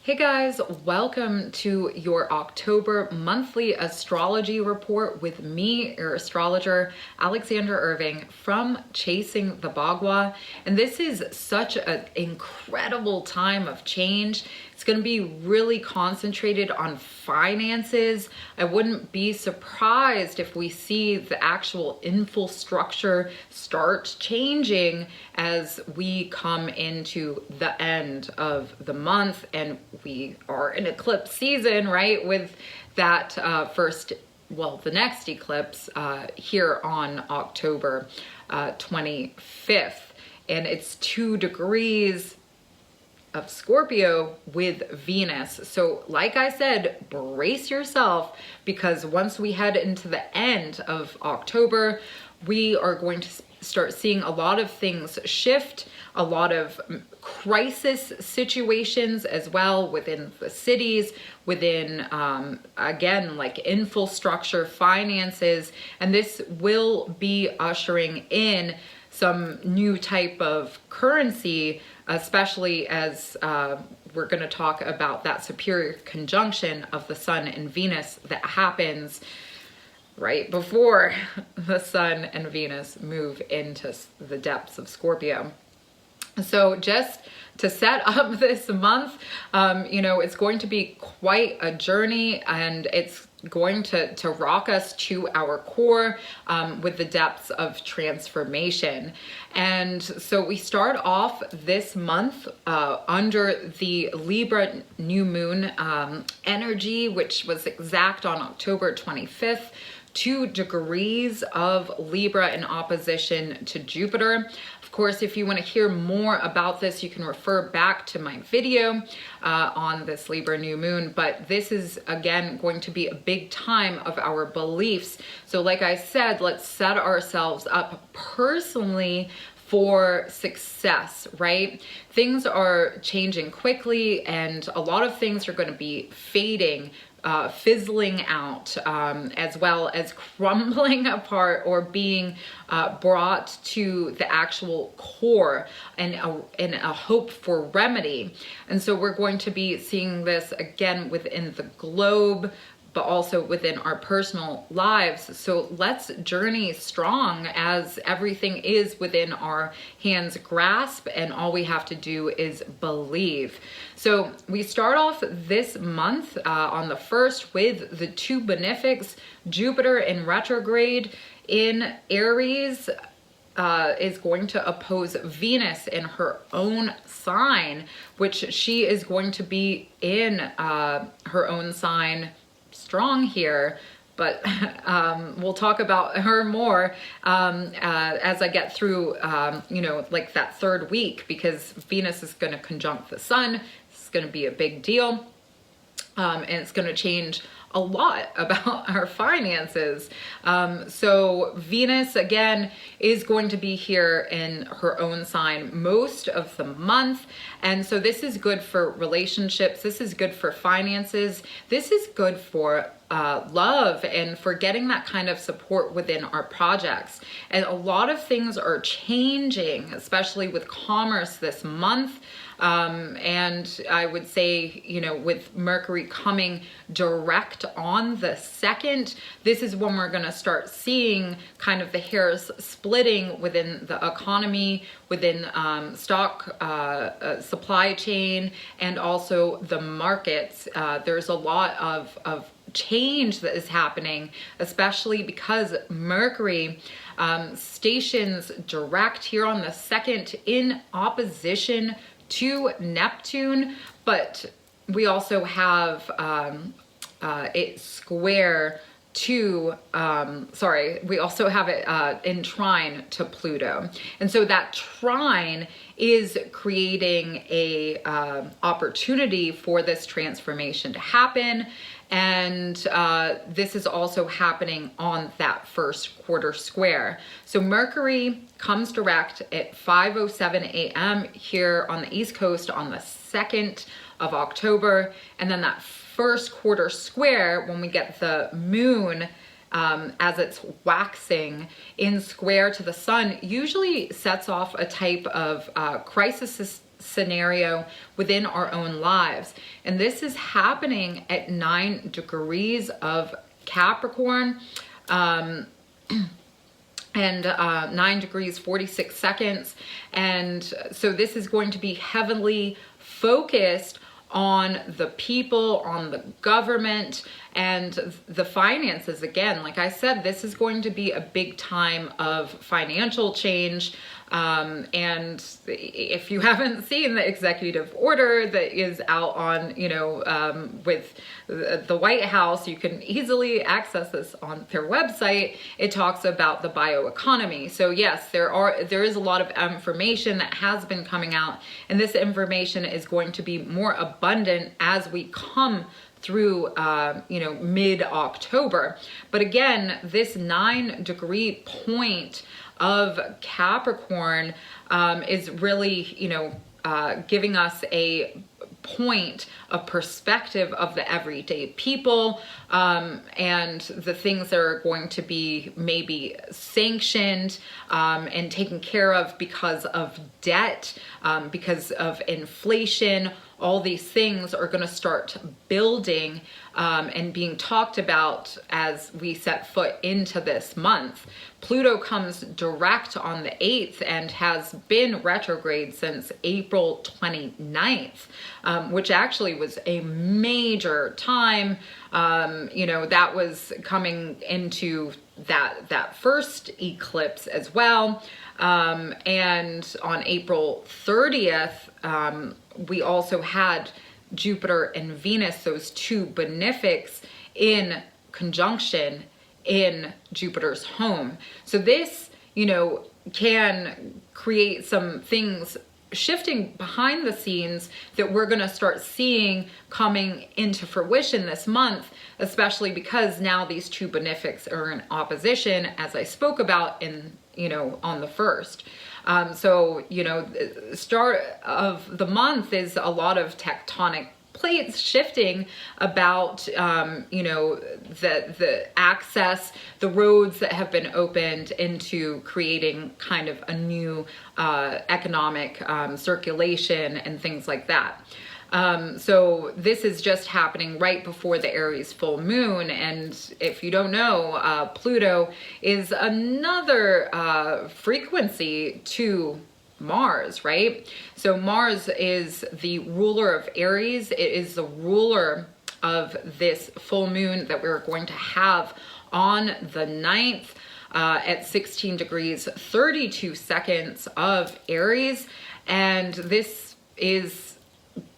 Hey guys, welcome to your October monthly astrology report with me, your astrologer, Alexandra Irving from Chasing the Bagua. And this is such an incredible time of change. It's going to be really concentrated on finances. I wouldn't be surprised if we see the actual infrastructure start changing as we come into the end of the month, and we are in eclipse season, right? With that the next eclipse here on October 25th, and it's 2 degrees of Scorpio with Venus. So like I said, brace yourself, because once we head into the end of October, we are going to start seeing a lot of things shift, a lot of crisis situations as well within the cities, within, again, like infrastructure, finances, and this will be ushering in some new type of currency, especially as we're going to talk about that superior conjunction of the Sun and Venus that happens right before the Sun and Venus move into the depths of Scorpio. So just to set up this month, it's going to be quite a journey, and it's going to rock us to our core with the depths of transformation. And so we start off this month under the Libra new moon energy, which was exact on October 25th. 2 degrees of Libra in opposition to Jupiter. Of course, if you want to hear more about this, you can refer back to my video on this Libra new moon. But this is, again, going to be a big time of our beliefs. So like I said, let's set ourselves up personally for success, right? Things are changing quickly, and a lot of things are going to be fading, fizzling out, as well as crumbling apart or being brought to the actual core and a hope for remedy. And so we're going to be seeing this again within the globe, but also within our personal lives. So let's journey strong, as everything is within our hands' grasp, and all we have to do is believe. So we start off this month on the 1st with the 2 benifics. Jupiter in retrograde in Aries is going to oppose Venus in her own sign, which she is going to be in her own sign strong here, but we'll talk about her more as I get through, like that 3rd week, because Venus is going to conjunct the Sun. It's going to be a big deal, and it's going to change a lot about our finances. So Venus, again, is going to be here in her own sign most of the month. And so this is good for relationships. This is good for finances. This is good for love and for getting that kind of support within our projects. And a lot of things are changing, especially with commerce this month. And I would say, with Mercury coming direct on the 2nd, this is when we're going to start seeing kind of the hairs splitting within the economy, within stock supply chain, and also the markets. There's a lot of change that is happening, especially because Mercury stations direct here on the 2nd in opposition to Neptune, but we also have it square to, we also have it in trine to Pluto. And so that trine is creating a opportunity for this transformation to happen. And this is also happening on that 1st quarter square. So Mercury comes direct at 5:07 a.m. here on the East Coast on the 2nd of October. And then that 1st quarter square, when we get the moon as it's waxing in square to the Sun, usually sets off a type of crisis scenario within our own lives. And this is happening at 9 degrees of Capricorn, and 9 degrees 46 seconds. And so this is going to be heavily focused on the people, on the government, and the finances. Again, like I said, this is going to be a big time of financial change. And if you haven't seen the executive order that is out on, with the White House, you can easily access this on their website. It talks about the bioeconomy. So yes, there is a lot of information that has been coming out, and this information is going to be more abundant as we come through, mid-October. But again, this 9-degree point of Capricorn is really, giving us a point of perspective of the everyday people, and the things that are going to be maybe sanctioned and taken care of because of debt, because of inflation. All these things are going to start building and being talked about as we set foot into this month. Pluto comes direct on the 8th and has been retrograde since April 29th, which actually was a major time. That was coming into that first eclipse as well. And on April 30th, we also had Jupiter and Venus, those two benefics, in conjunction in Jupiter's home. So this, can create some things shifting behind the scenes that we're going to start seeing coming into fruition this month, especially because now these two benefics are in opposition, as I spoke about on the 1st. Start of the month is a lot of tectonic plates shifting about, the access, the roads that have been opened into creating kind of a new economic circulation and things like that. So this is just happening right before the Aries full moon. And if you don't know, Pluto is another frequency to Mars, right? So Mars is the ruler of Aries. It is the ruler of this full moon that we're going to have on the 9th at 16 degrees 32 seconds of Aries. And this is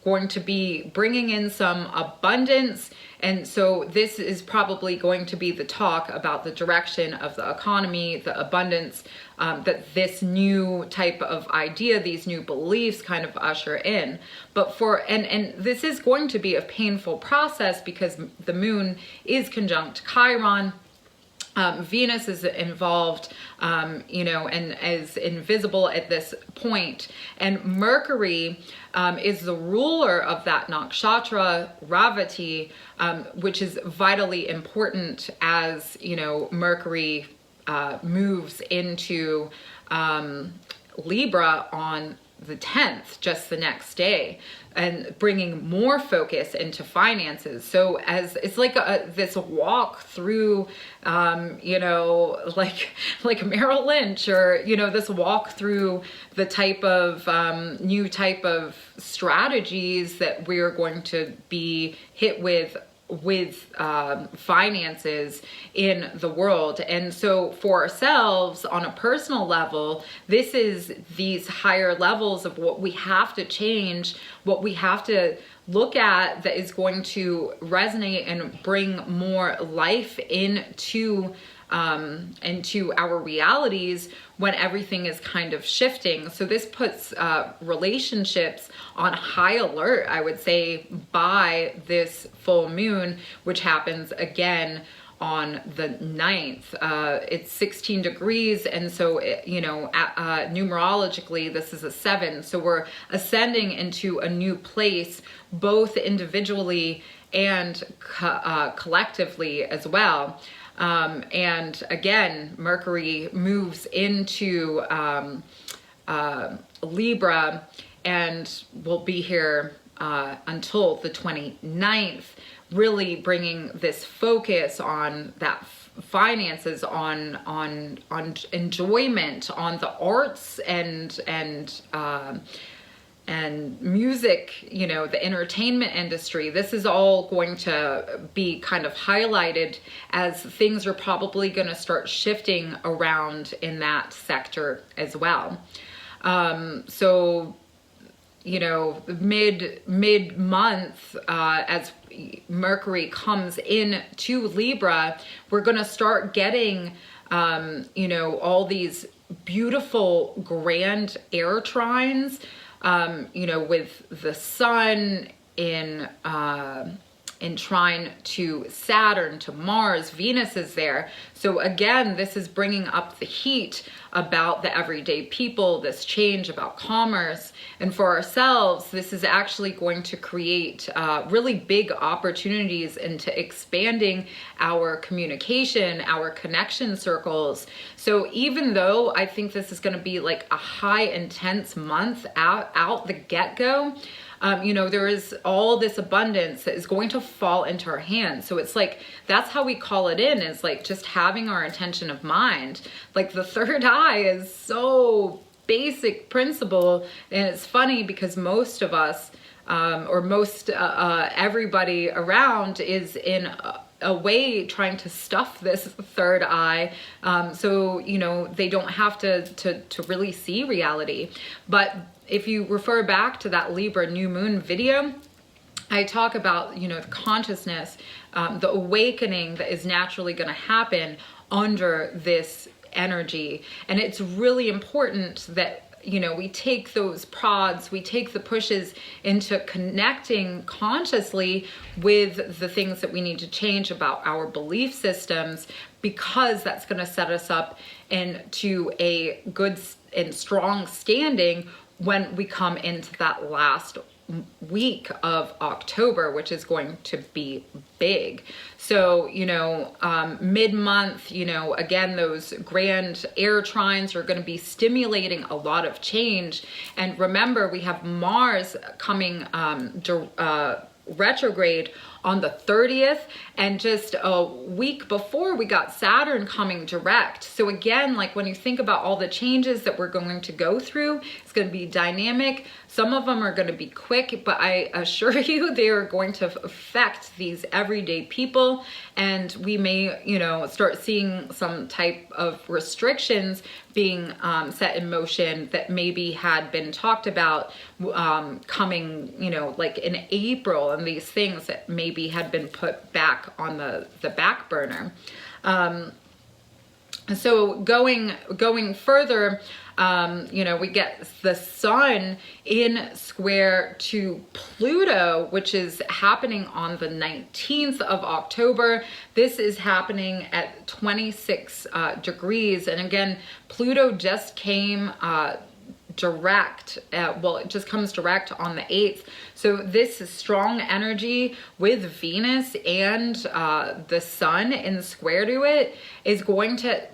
going to be bringing in some abundance. And so this is probably going to be the talk about the direction of the economy, the abundance that this new type of idea, these new beliefs kind of usher in. But and this is going to be a painful process because the moon is conjunct Chiron. Venus is involved, and is invisible at this point. And Mercury is the ruler of that nakshatra, Ravati, which is vitally important as, Mercury moves into Libra on the 10th, just the next day, and bringing more focus into finances. So as it's like this walk through, like Merrill Lynch, or, this walk through the type of new type of strategies that we're going to be hit with finances in the world. And so for ourselves on a personal level, this is these higher levels of what we have to change, what we have to look at that is going to resonate and bring more life into our realities when everything is kind of shifting. So this puts relationships on high alert, I would say, by this full moon, which happens again on the 9th. It's 16 degrees, and so numerologically this is a 7. So we're ascending into a new place, both individually and collectively as well. And again, Mercury moves into Libra, and we'll be here until the 29th, really bringing this focus on that finances, on enjoyment, on the arts and music, you know, the entertainment industry. This is all going to be kind of highlighted as things are probably going to start shifting around in that sector as well. So, you know, mid-month, as Mercury comes in to Libra, we're going to start getting, you know, all these beautiful grand air trines, you know, with the sun in trine to Saturn, to Mars. Venus is there. So again, this is bringing up the heat about the everyday people, this change about commerce. And for ourselves, this is actually going to create really big opportunities into expanding our communication, our connection circles. So even though I think this is going to be like a high intense month out the get-go, you know, there is all this abundance that is going to fall into our hands. So it's like, that's how we call it in, is like just having our intention of mind. Like the third eye is so basic principle. And it's funny because most of us, or most everybody around is in a way trying to stuff this third eye, so, you know, they don't have to really see reality. But if you refer back to that Libra new moon video, I talk about, you know, the consciousness, the awakening that is naturally going to happen under this energy. And it's really important that, you know, we take those prods, we take the pushes into connecting consciously with the things that we need to change about our belief systems, because that's going to set us up into a good and strong standing when we come into that last week of October, which is going to be big. So, you know, mid-month, you know, again, those grand air trines are going to be stimulating a lot of change. And remember, we have Mars coming retrograde on the 30th, and just a week before we got Saturn coming direct. So again, like when you think about all the changes that we're going to go through, it's going to be dynamic. Some of them are going to be quick, but I assure you they are going to affect these everyday people. And we may, you know, start seeing some type of restrictions being set in motion that maybe had been talked about coming, you know, like in April, and these things that maybe had been put back on the back burner. So going further, you know, we get the sun in square to Pluto, which is happening on the 19th of October. This is happening at 26 degrees. And again, Pluto just came direct, well, it just comes direct on the 8th. So this strong energy with Venus and the sun in square to it is going to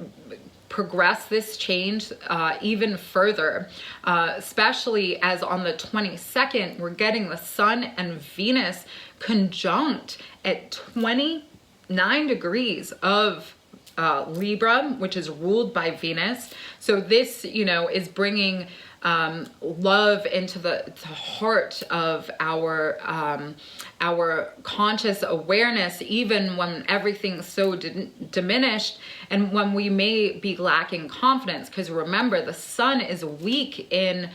progress this change even further, especially as on the 22nd, we're getting the sun and Venus conjunct at 29 degrees of Libra, which is ruled by Venus. So this, you know, is bringing love into the heart of our conscious awareness, even when everything's so diminished and when we may be lacking confidence. Because remember, the sun is weak in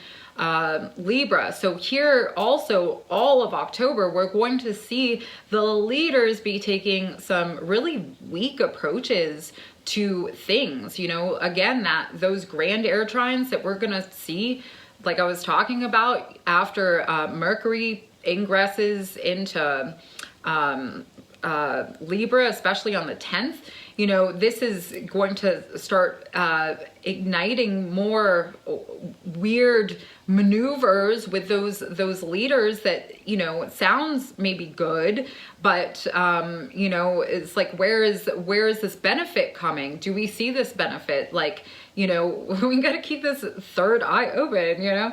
Libra. So here also, all of October, we're going to see the leaders be taking some really weak approaches to things. You know, again, those grand air trines that we're gonna see, like I was talking about, after Mercury ingresses into Libra, especially on the 10th, you know, this is going to start igniting more weird maneuvers with those leaders that, you know, it sounds maybe good, but you know, it's like, where is this benefit coming? Do we see this benefit? Like, you know, we got to keep this third eye open, you know,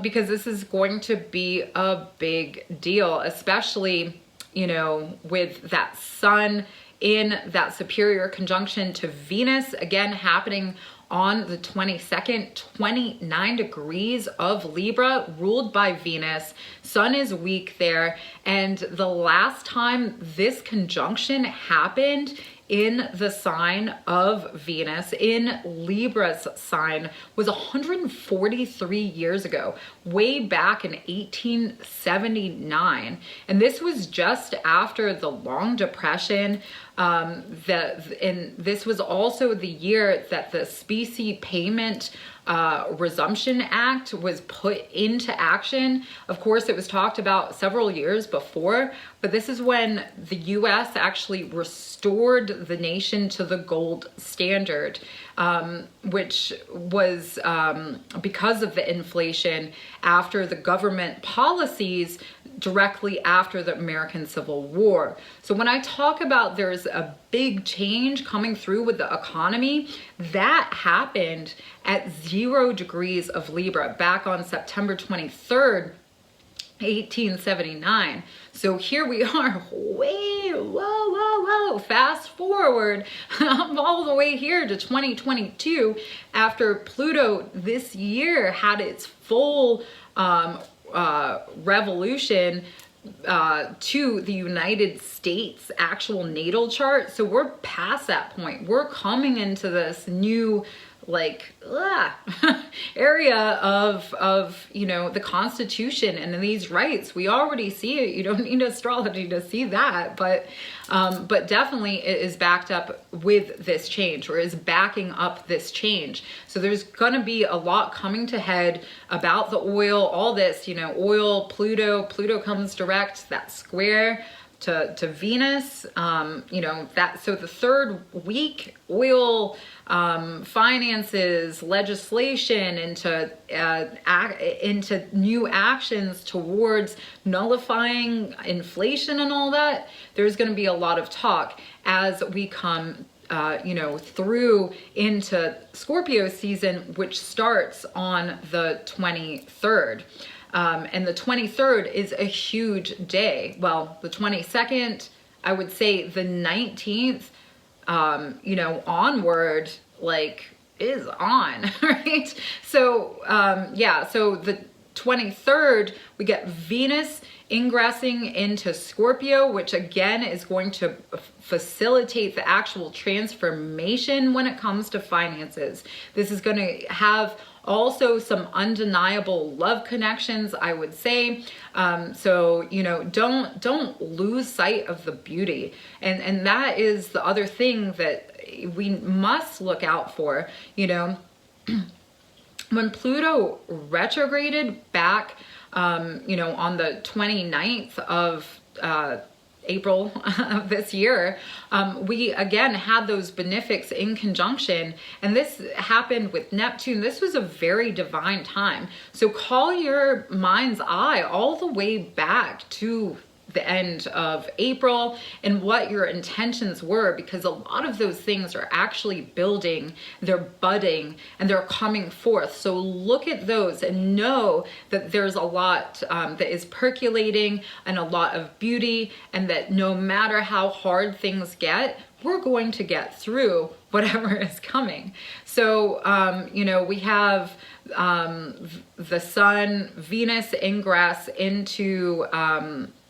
because this is going to be a big deal, especially, you know, with that sun in that superior conjunction to Venus, again happening on the 22nd, 29 degrees of Libra, ruled by Venus. Sun is weak there. And the last time this conjunction happened in the sign of Venus, in Libra's sign, was 143 years ago, way back in 1879. And this was just after the Long Depression. And this was also the year that the Specie Payment Resumption Act was put into action. Of course, it was talked about several years before, but this is when the US actually restored the nation to the gold standard, which was because of the inflation after the government policies directly after the American Civil War. So when I talk about there's a big change coming through with the economy, that happened at 0 degrees of Libra back on September 23rd, 1879. So here we are, way, whoa, fast forward all the way here to 2022, after Pluto this year had its full revolution to the United States actual natal chart. So we're past that point. We're coming into this new, like, area of, you know, the Constitution and these rights. We already see it. You don't need astrology to see that, but definitely it is backed up with this change, or is backing up this change. So there's going to be a lot coming to head about the oil, all this, you know, oil, Pluto comes direct, that square to Venus, you know, that, so the third week, oil, finances, legislation, into new actions towards nullifying inflation and all that. There's going to be a lot of talk as we come you know, through into Scorpio season, which starts on the 23rd. And the 23rd is a huge day. Well, the 22nd, I would say the 19th, you know, onward, like, is on, right? So, yeah, so the 23rd, we get Venus ingressing into Scorpio, which again is going to facilitate the actual transformation when it comes to finances. This is going to have also some undeniable love connections, I would say. So, you know, don't lose sight of the beauty. And that is the other thing that we must look out for. You know, when Pluto retrograded back, you know, on the 29th of April of this year, we again had those benefics in conjunction, and this happened with Neptune. This was a very divine time. So call your mind's eye all the way back to the end of April and what your intentions were, because a lot of those things are actually building, they're budding, and they're coming forth. So look at those and know that there's a lot that is percolating, and a lot of beauty, and that no matter how hard things get, we're going to get through whatever is coming. So, you know, we have the Sun, Venus ingress into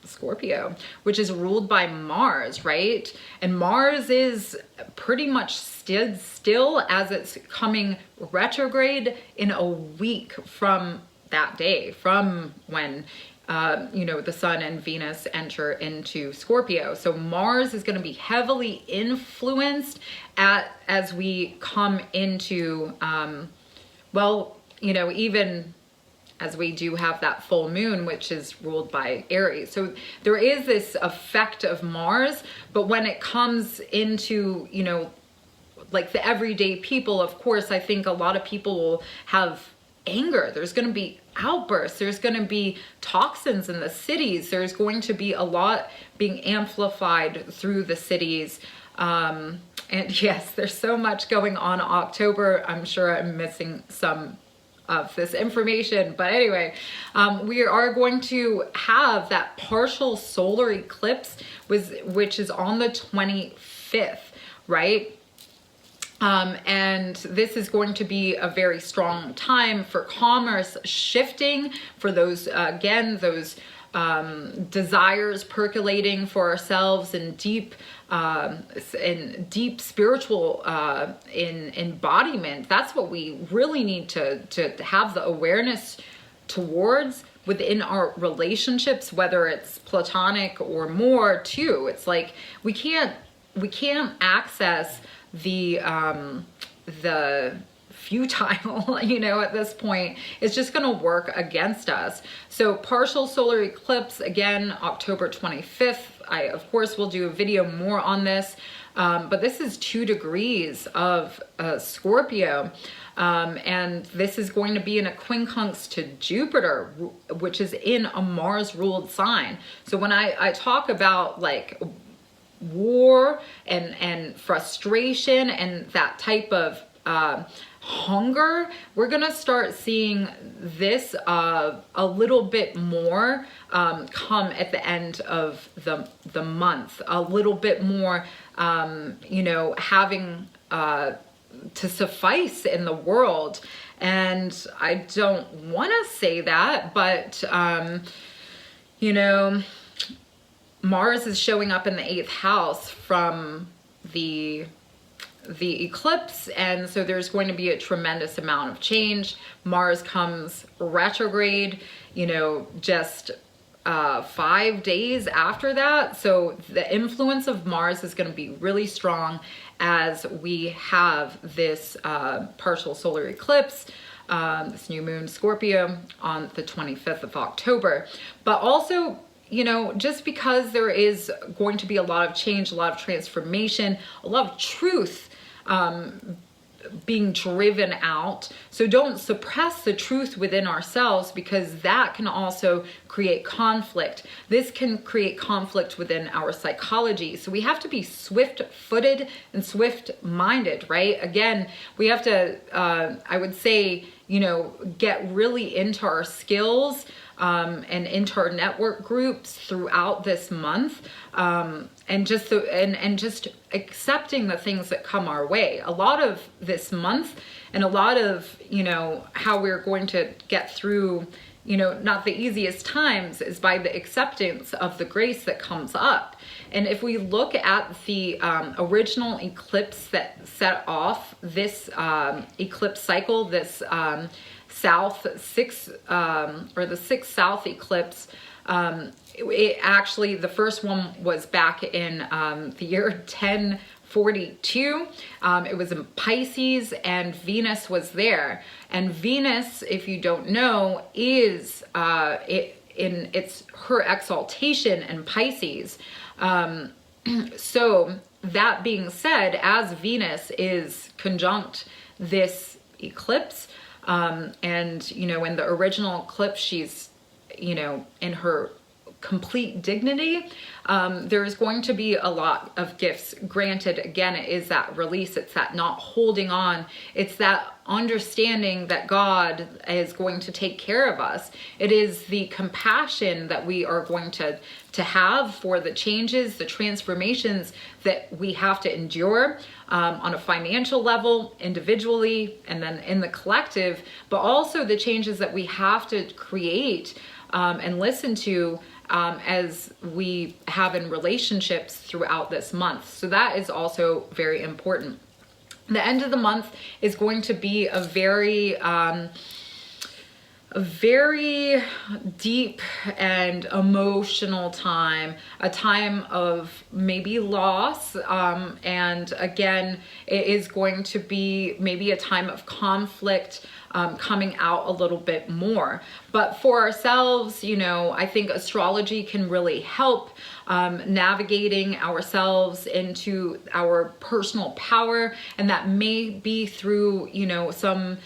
Scorpio, which is ruled by Mars, right? And Mars is pretty much stood still as it's coming retrograde in a week from that day, from when you know, the Sun and Venus enter into Scorpio. So Mars is going to be heavily influenced as we come into well, you know, even as we do have that full moon, which is ruled by Aries. So there is this effect of Mars, but when it comes into, you know, like the everyday people, of course, I think a lot of people will have anger. There's going to be outbursts. There's going to be toxins in the cities. There's going to be a lot being amplified through the cities. And yes, there's so much going on in October. I'm sure I'm missing some of this information, but anyway, we are going to have that partial solar eclipse, which is on the 25th, right? And this is going to be a very strong time for commerce shifting, for those, again, those desires percolating for ourselves and deep spiritual embodiment. That's what we really need to have the awareness towards within our relationships, whether it's platonic or more too. It's like we can't access the futile, you know, at this point. It's just going to work against us. So partial solar eclipse, again, October 25th. I, of course, will do a video more on this, but this is 2 degrees of Scorpio. And this is going to be in a quincunx to Jupiter, which is in a Mars-ruled sign. So when I talk about like war and frustration and that type of hunger, we're gonna start seeing this a little bit more come at the end of the month, a little bit more, you know, having to suffice in the world. And I don't want to say that, but you know, Mars is showing up in the 8th house from the eclipse, and so there's going to be a tremendous amount of change. Mars comes retrograde, you know, just 5 days after that. So the influence of Mars is going to be really strong as we have this partial solar eclipse, this new moon Scorpio on the 25th of October. But also, you know, just because there is going to be a lot of change, a lot of transformation, a lot of truth being driven out. So don't suppress the truth within ourselves, because that can also create conflict. This can create conflict within our psychology. So we have to be swift-footed and swift-minded, right? Again, we have to, I would say, you know, get really into our skills and into our network groups throughout this month, and just accepting the things that come our way. A lot of this month and a lot of, you know, how we're going to get through, you know, not the easiest times is by the acceptance of the grace that comes up. And if we look at the original eclipse that set off this eclipse cycle, this south six or the 6th south eclipse, it actually, the first one was back in the year 1042. It was in Pisces, and Venus was there. And Venus, if you don't know, is it's her exaltation in Pisces. So that being said, as Venus is conjunct this eclipse, and, you know, in the original eclipse, she's, you know, in her complete dignity, there's going to be a lot of gifts granted. Again, it is that release. It's that not holding on. It's that understanding that God is going to take care of us. It is the compassion that we are going to have for the changes, the transformations that we have to endure on a financial level, individually, and then in the collective, but also the changes that we have to create and listen to as we have in relationships throughout this month. So that is also very important. The end of the month is going to be a very a very deep and emotional time, a time of maybe loss. And again, it is going to be maybe a time of conflict coming out a little bit more. But for ourselves, you know, I think astrology can really help navigating ourselves into our personal power. And that may be through, you know, some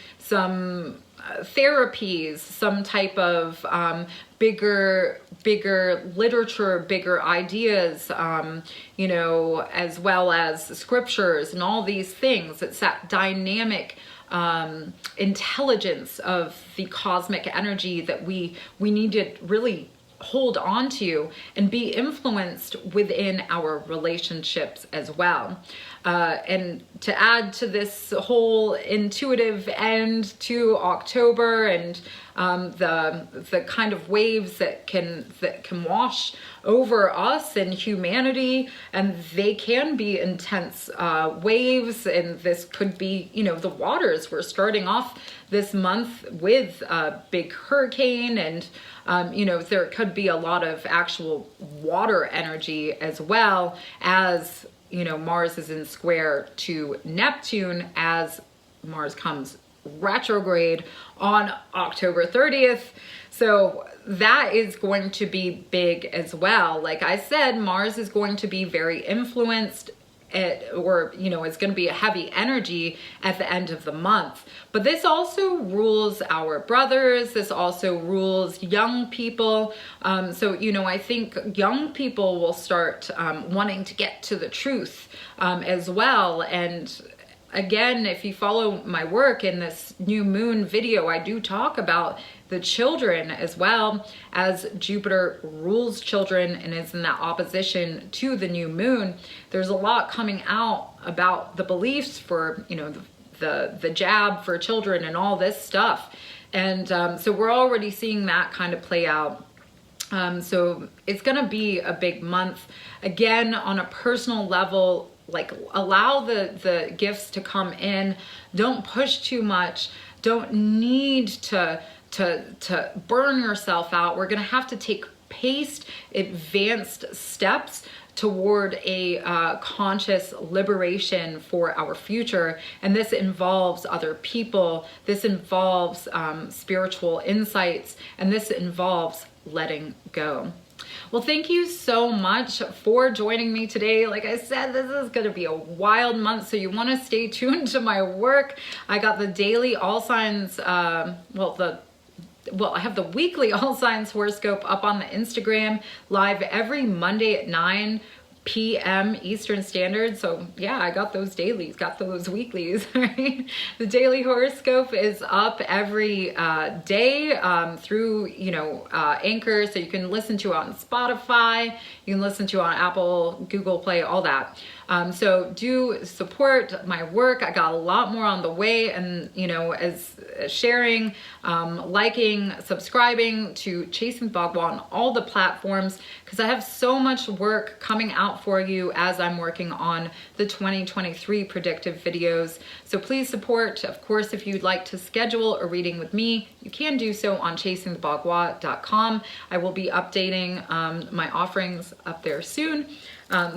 therapies, some type of bigger literature, bigger ideas, you know, as well as scriptures and all these things. It's that dynamic intelligence of the cosmic energy that we need to really hold on to and be influenced within our relationships as well. And to add to this whole intuitive end to October and the kind of waves that can wash over us and humanity, and they can be intense waves, and this could be, you know, the waters. We're starting off this month with a big hurricane, and you know, there could be a lot of actual water energy as well, as you know, Mars is in square to Neptune as Mars comes retrograde on October 30th. So that is going to be big as well. Like I said, Mars is going to be very influenced or, you know, it's going to be a heavy energy at the end of the month. But this also rules our brothers. This also rules young people. So, you know, I think young people will start wanting to get to the truth as well. And again, if you follow my work in this new moon video, I do talk about the children as well, as Jupiter rules children and is in that opposition to the new moon. There's a lot coming out about the beliefs for, you know, the jab for children and all this stuff. And so we're already seeing that kind of play out. So it's going to be a big month. Again, on a personal level, like allow the gifts to come in. Don't push too much. Don't need to burn yourself out. We're going to have to take paced, advanced steps toward a conscious liberation for our future. And this involves other people. This involves spiritual insights. And this involves letting go. Well, thank you so much for joining me today. Like I said, this is going to be a wild month, so you want to stay tuned to my work. I got the daily all signs, I have the weekly all signs horoscope up on the Instagram live every Monday at 9 p.m. Eastern Standard. So yeah, I got those dailies, got those weeklies, right? The daily horoscope is up every day through, you know, Anchor. So you can listen to it on Spotify, you can listen to it on Apple, Google Play, all that. So do support my work. I got a lot more on the way, and, you know, as sharing, liking, subscribing to Chasing the Bagua on all the platforms, because I have so much work coming out for you as I'm working on the 2023 predictive videos. So please support. Of course, if you'd like to schedule a reading with me, you can do so on chasingthebagua.com. I will be updating my offerings up there soon.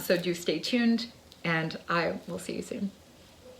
So do stay tuned, and I will see you soon.